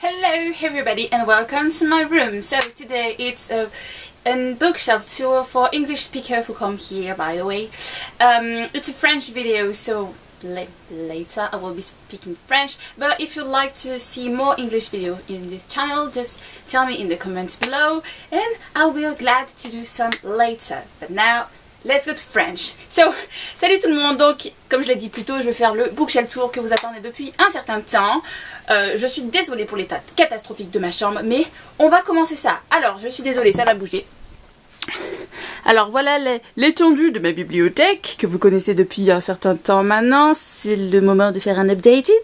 Hello everybody and welcome to my room. So today it's a bookshelf tour for English speakers who come here, by the way. It's a French video, so later I will be speaking French, but if you'd like to see more English video in this channel, just tell me in the comments below and I'll be glad to do some later. But now let's go to French. So, salut tout le monde. Donc, comme je l'ai dit plus tôt, je vais faire le bookshelf tour que vous attendez depuis un certain temps. Je suis désolée pour l'état catastrophique de ma chambre, mais on va commencer ça. Alors, je suis désolée, ça va bouger. Alors, voilà l'étendue de ma bibliothèque, que vous connaissez depuis un certain temps maintenant. C'est le moment de faire un updated.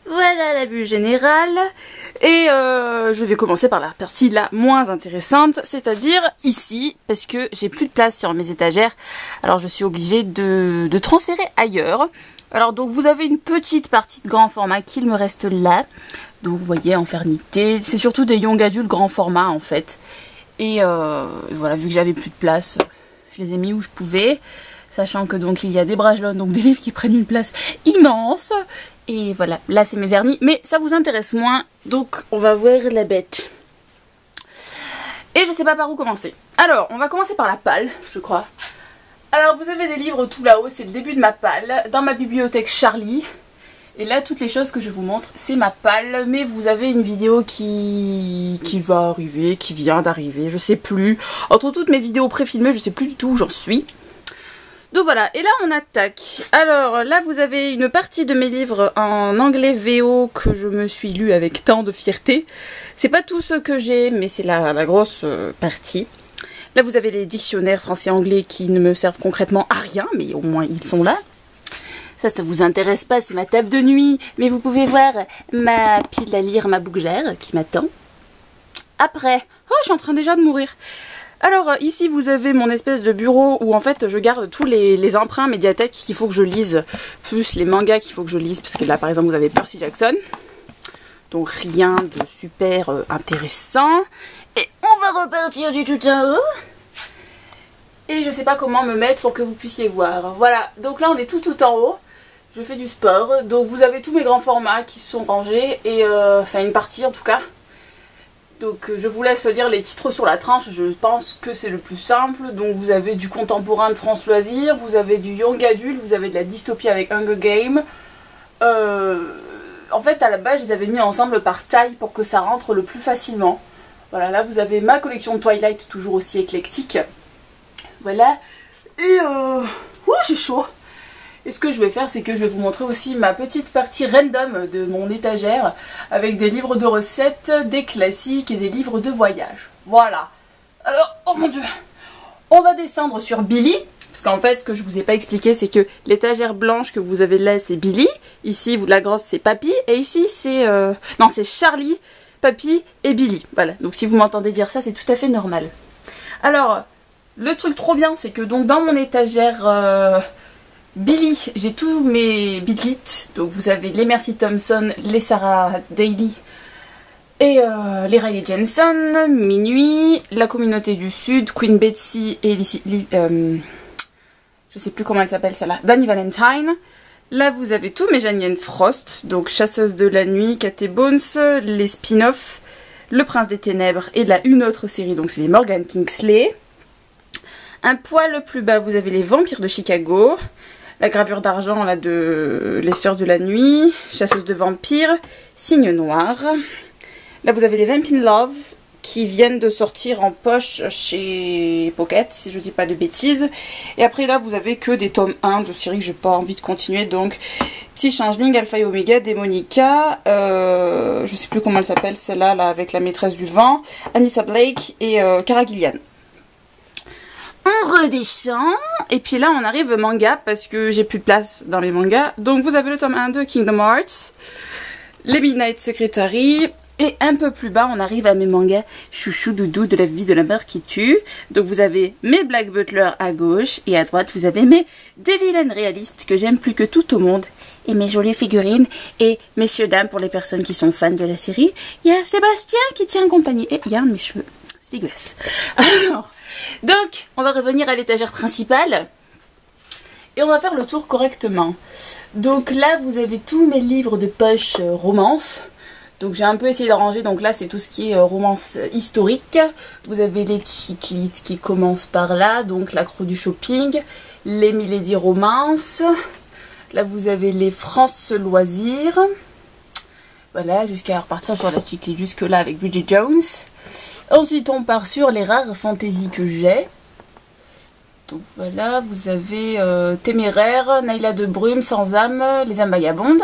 Voilà la vue générale. Et je vais commencer par la partie la moins intéressante, c'est-à-dire ici, parce que j'ai plus de place sur mes étagères. Alors je suis obligée de transférer ailleurs. Alors donc vous avez une petite partie de grand format qu'il me reste là. Donc vous voyez, en Fernité. C'est surtout des young adultes grand format en fait. Et voilà, vu que j'avais plus de place, je les ai mis où je pouvais. Sachant que donc il y a des Brajlon, donc des livres qui prennent une place immense. Et voilà, là c'est mes vernis, mais ça vous intéresse moins, donc on va voir la bête. Et je sais pas par où commencer. Alors, on va commencer par la palle, je crois. Alors, vous avez des livres tout là-haut, c'est le début de ma palle, dans ma bibliothèque Charlie. Et là, toutes les choses que je vous montre, c'est ma palle, mais vous avez une vidéo qui va arriver, qui vient d'arriver, je sais plus. Entre toutes mes vidéos pré-filmées, je sais plus du tout où j'en suis. Donc voilà, et là on attaque. Alors là vous avez une partie de mes livres en anglais VO que je me suis lu avec tant de fierté. C'est pas tout ce que j'ai, mais c'est la grosse partie. Là vous avez les dictionnaires français-anglais qui ne me servent concrètement à rien, mais au moins ils sont là. Ça vous intéresse pas, c'est ma table de nuit. Mais vous pouvez voir ma pile à lire, ma bougère qui m'attend. Après, oh je suis en train déjà de mourir. Alors ici vous avez mon espèce de bureau où en fait je garde tous les emprunts médiathèques qu'il faut que je lise, plus les mangas qu'il faut que je lise, parce que là par exemple vous avez Percy Jackson, donc rien de super intéressant. Et on va repartir du tout en haut. Et je sais pas comment me mettre pour que vous puissiez voir. Voilà, donc là on est tout en haut, je fais du sport, donc vous avez tous mes grands formats qui sont rangés, et enfin une partie en tout cas. Donc je vous laisse lire les titres sur la tranche, je pense que c'est le plus simple. Donc vous avez du contemporain de France Loisirs, vous avez du young adulte, vous avez de la dystopie avec Hunger Games. En fait à la base je les avais mis ensemble par taille pour que ça rentre le plus facilement. Voilà, là vous avez ma collection de Twilight toujours aussi éclectique. Voilà, et ouh, j'ai chaud. Et ce que je vais faire, c'est que je vais vous montrer aussi ma petite partie random de mon étagère avec des livres de recettes, des classiques et des livres de voyage. Voilà. Alors, oh mon dieu, on va descendre sur Billy. Parce qu'en fait, ce que je vous ai pas expliqué, c'est que l'étagère blanche que vous avez là, c'est Billy. Ici, la grosse, c'est Papy. Et ici, c'est... non, c'est Charlie, Papy et Billy. Voilà. Donc si vous m'entendez dire ça, c'est tout à fait normal. Alors, le truc trop bien, c'est que donc dans mon étagère... Billy, j'ai tous mes Billy, donc vous avez les Mercy Thompson, les Sarah Daly et les Riley Jenson, Minuit, la Communauté du Sud, Queen Betsy et je sais plus comment elle s'appelle celle-là, Danny Valentine. Là vous avez tous mes Janine Frost, donc Chasseuse de la Nuit, Cat et Bones, les spin-offs, Le Prince des Ténèbres et là une autre série, donc c'est les Morgan Kingsley. Un poil plus bas vous avez les Vampires de Chicago. La gravure d'argent là de Les Sœurs de la Nuit, Chasseuse de vampires, Signe noir. Là vous avez les Vamp in Love qui viennent de sortir en poche chez Pocket, si je dis pas de bêtises. Et après là vous avez que des tomes 1 de séries que j'ai pas envie de continuer. Donc Petit Changeling, Alpha et Omega, Démonica, je sais plus comment elle s'appelle celle-là là, avec la maîtresse du vent, Anissa Blake et Cara Gillian. On redescend, et puis là on arrive au manga parce que j'ai plus de place dans les mangas. Donc vous avez le tome 1 de Kingdom Hearts, les Midnight Secretary, et un peu plus bas on arrive à mes mangas chouchou doudou de la vie de la mort qui tue. Donc vous avez mes Black Butler à gauche, et à droite vous avez mes des vilaines réalistes que j'aime plus que tout au monde, et mes jolies figurines, et messieurs dames pour les personnes qui sont fans de la série. Il y a Sébastien qui tient compagnie, et il y a un de mes cheveux, c'est dégueulasse. Alors... donc, on va revenir à l'étagère principale et on va faire le tour correctement. Donc là, vous avez tous mes livres de poche romance. Donc j'ai un peu essayé de ranger, donc là c'est tout ce qui est romance historique. Vous avez les Chiclets qui commencent par là, donc l'accro du shopping, les Milady Romance. Là vous avez les France Loisirs. Voilà, jusqu'à repartir sur la Chiclet jusque là avec Bridget Jones. Ensuite on part sur les rares fantasy que j'ai. Donc voilà, vous avez Téméraire, Naïla de Brume, Sans âme, Les âmes vagabondes.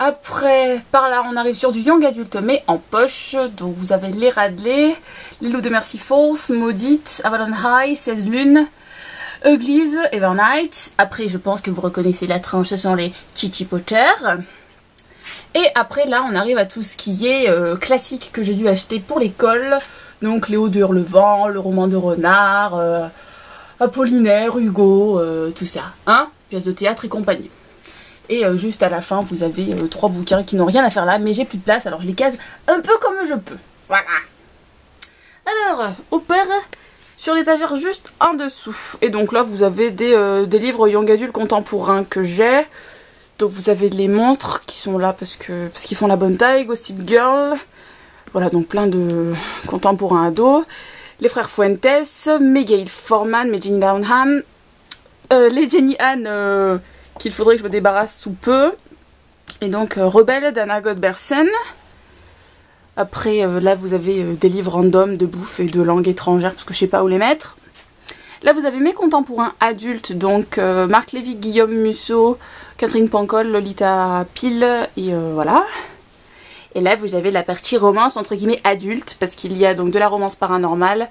Après, par là, on arrive sur du young adulte, mais en poche. Donc vous avez les Radley, les Loups de Mercy Falls, Maudite, Avalon High, 16 lunes, Uglies, Evernight. Après, je pense que vous reconnaissez la tranche, ce sont les Chichi Potter. Et après, là, on arrive à tout ce qui est classique que j'ai dû acheter pour l'école. Donc Léo de Hurlevent, le roman de Renard, Apollinaire, Hugo, tout ça, hein, pièces de théâtre et compagnie. Et juste à la fin, vous avez 3 bouquins qui n'ont rien à faire là, mais j'ai plus de place, alors je les case un peu comme je peux. Voilà. Alors, au père, sur l'étagère juste en dessous. Et donc là, vous avez des livres young adultes contemporains que j'ai. Donc vous avez les monstres qui sont là parce qu'ils font la bonne taille, Gossip Girl. Voilà, donc plein de contemporains ados. Les frères Fuentes, Miguel Forman, mais Jenny Downham. Les Jenny Anne qu'il faudrait que je me débarrasse sous peu. Et donc Rebelle d'Anna Godbersen. Après, là, vous avez des livres random de bouffe et de langue étrangère parce que je sais pas où les mettre. Là, vous avez mes contemporains adultes, donc Marc Lévy, Guillaume Musso, Catherine Pancol, Lolita Pile, et voilà. Et là, vous avez la partie romance, entre guillemets, adulte, parce qu'il y a donc de la romance paranormale,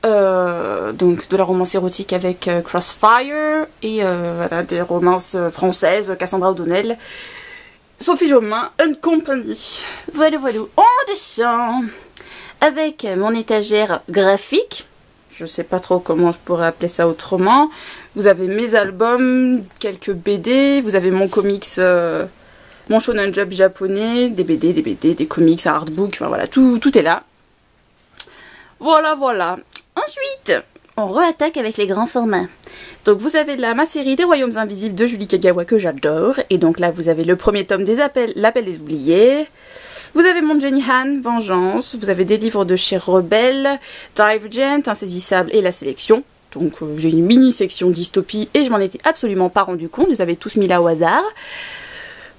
donc de la romance érotique avec Crossfire, et voilà, des romances françaises, Cassandra O'Donnell, Sophie Jomain and Company. Voilà, voilà, on descend avec mon étagère graphique. Je sais pas trop comment je pourrais appeler ça autrement. Vous avez mes albums, quelques BD, vous avez mon comics... mon Shonen Jump japonais, des BD, des comics, un artbook, enfin voilà, tout est là. Voilà, voilà. Ensuite, on re-attaque avec les grands formats. Donc vous avez là ma série des Royaumes Invisibles de Julie Kagawa que j'adore. Et donc là, vous avez le premier tome des L'Appel des Oubliés. Vous avez mon Jenny Han, Vengeance. Vous avez des livres de chez Rebelle, Divergent, Insaisissable et La Sélection. Donc j'ai une mini section dystopie et je m'en étais absolument pas rendu compte. Je les avais tous mis là au hasard.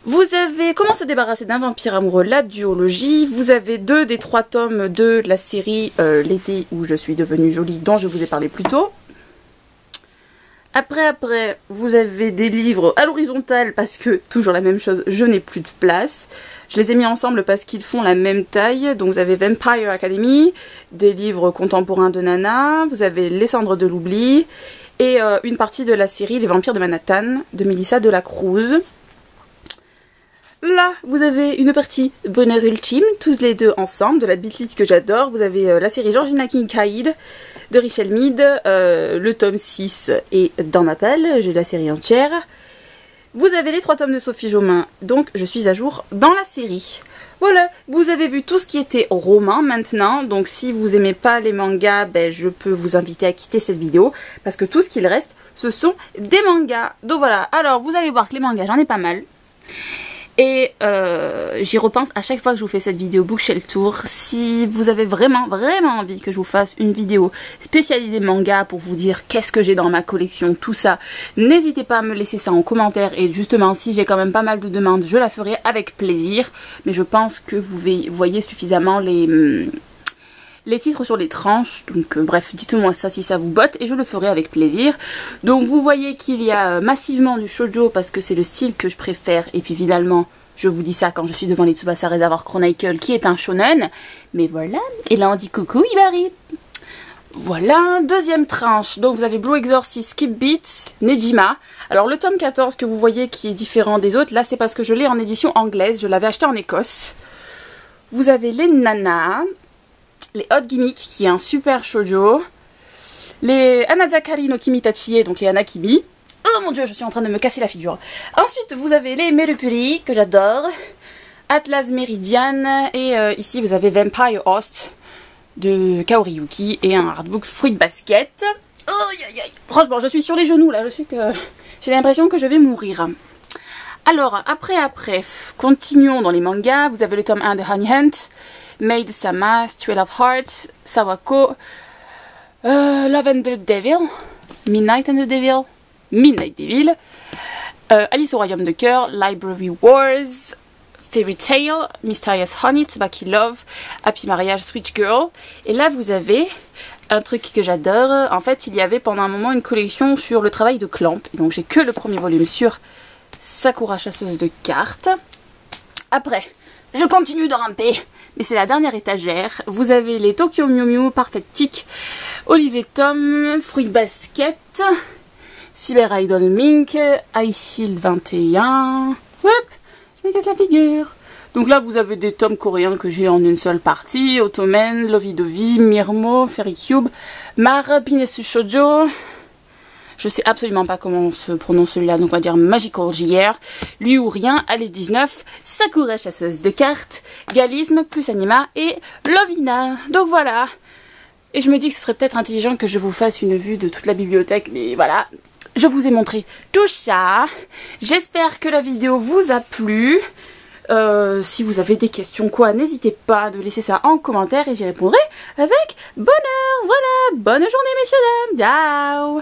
Vous avez Comment se débarrasser d'un vampire amoureux, la duologie. Vous avez 2 des 3 tomes de la série L'été où je suis devenue jolie, dont je vous ai parlé plus tôt. Après, vous avez des livres à l'horizontale parce que, toujours la même chose, je n'ai plus de place. Je les ai mis ensemble parce qu'ils font la même taille. Donc vous avez Vampire Academy, des livres contemporains de Nana, vous avez Les Cendres de l'oubli, et une partie de la série Les Vampires de Manhattan, de Melissa Delacruz. Là, vous avez une partie Bonheur Ultime, tous les deux ensemble, de la Beatlit que j'adore. Vous avez la série Georgina Kincaid de Richelle Mead, le tome 6 est dans ma palle, j'ai la série entière. Vous avez les 3 tomes de Sophie Jomain, donc je suis à jour dans la série. Voilà, vous avez vu tout ce qui était roman maintenant, donc si vous aimez pas les mangas, ben, je peux vous inviter à quitter cette vidéo, parce que tout ce qu'il reste, ce sont des mangas. Donc voilà, alors vous allez voir que les mangas, j'en ai pas mal. Et j'y repense à chaque fois que je vous fais cette vidéo Bookshelf Tour. Si vous avez vraiment envie que je vous fasse une vidéo spécialisée manga pour vous dire qu'est-ce que j'ai dans ma collection, tout ça, n'hésitez pas à me laisser ça en commentaire. Et justement, si j'ai quand même pas mal de demandes, je la ferai avec plaisir. Mais je pense que vous voyez suffisamment les titres sur les tranches, donc bref, dites-moi ça si ça vous botte et je le ferai avec plaisir. Donc vous voyez qu'il y a massivement du shoujo parce que c'est le style que je préfère, et puis finalement, je vous dis ça quand je suis devant les Tsubasa Reservoir Chronicle qui est un shonen, mais voilà, et là on dit coucou Ibari. Voilà, deuxième tranche, donc vous avez Blue Exorcist, Skip Beat, Nejima. Alors le tome 14 que vous voyez qui est différent des autres, là c'est parce que je l'ai en édition anglaise, je l'avais acheté en Écosse. Vous avez les Nana, les Hot Gimmick qui est un super shoujo, les Anazakari no Kimitachie, donc les Anakimi. Oh mon dieu, je suis en train de me casser la figure. Ensuite vous avez les Merupuri que j'adore, Atlas Meridian, et ici vous avez Vampire Host de Kaori Yuki et un artbook Fruit Basket. Oh, aïe, aïe. Franchement je suis sur les genoux là, j'ai l'impression que je vais mourir. Alors, après, continuons dans les mangas. Vous avez le tome 1 de Honey Hunt, Maid Sama, Trail of Hearts, Sawako, Love and the Devil, Midnight and the Devil, Midnight Devil, Alice au Royaume de Cœur, Library Wars, Fairy Tail, Mysterious Honey, Tsubaki Love, Happy Marriage, Switch Girl. Et là, vous avez un truc que j'adore. En fait, il y avait pendant un moment une collection sur le travail de Clamp. Et donc, j'ai que le premier volume sur Sakura chasseuse de cartes. Après, je continue de ramper, mais c'est la dernière étagère. Vous avez les Tokyo Mew Mew, Perfect Tick, Olivier Tom, Fruit Basket, Cyber Idol Mink, Ice Shield 21. Hop, je me casse la figure. Donc là, vous avez des tomes coréens que j'ai en une seule partie. Ottoman, Lovey Dovey, Mirmo, Fairy Cube, Mar, Pinesu Shoujo. Je sais absolument pas comment se prononce celui-là, donc on va dire Magical JR, Lui ou Rien, Alice 19, Sakura chasseuse de cartes, Galisme plus Anima et Lovina. Donc voilà. Et je me dis que ce serait peut-être intelligent que je vous fasse une vue de toute la bibliothèque, mais voilà. Je vous ai montré tout ça. J'espère que la vidéo vous a plu. Si vous avez des questions n'hésitez pas de laisser ça en commentaire et j'y répondrai avec bonheur. Voilà, bonne journée messieurs dames, ciao.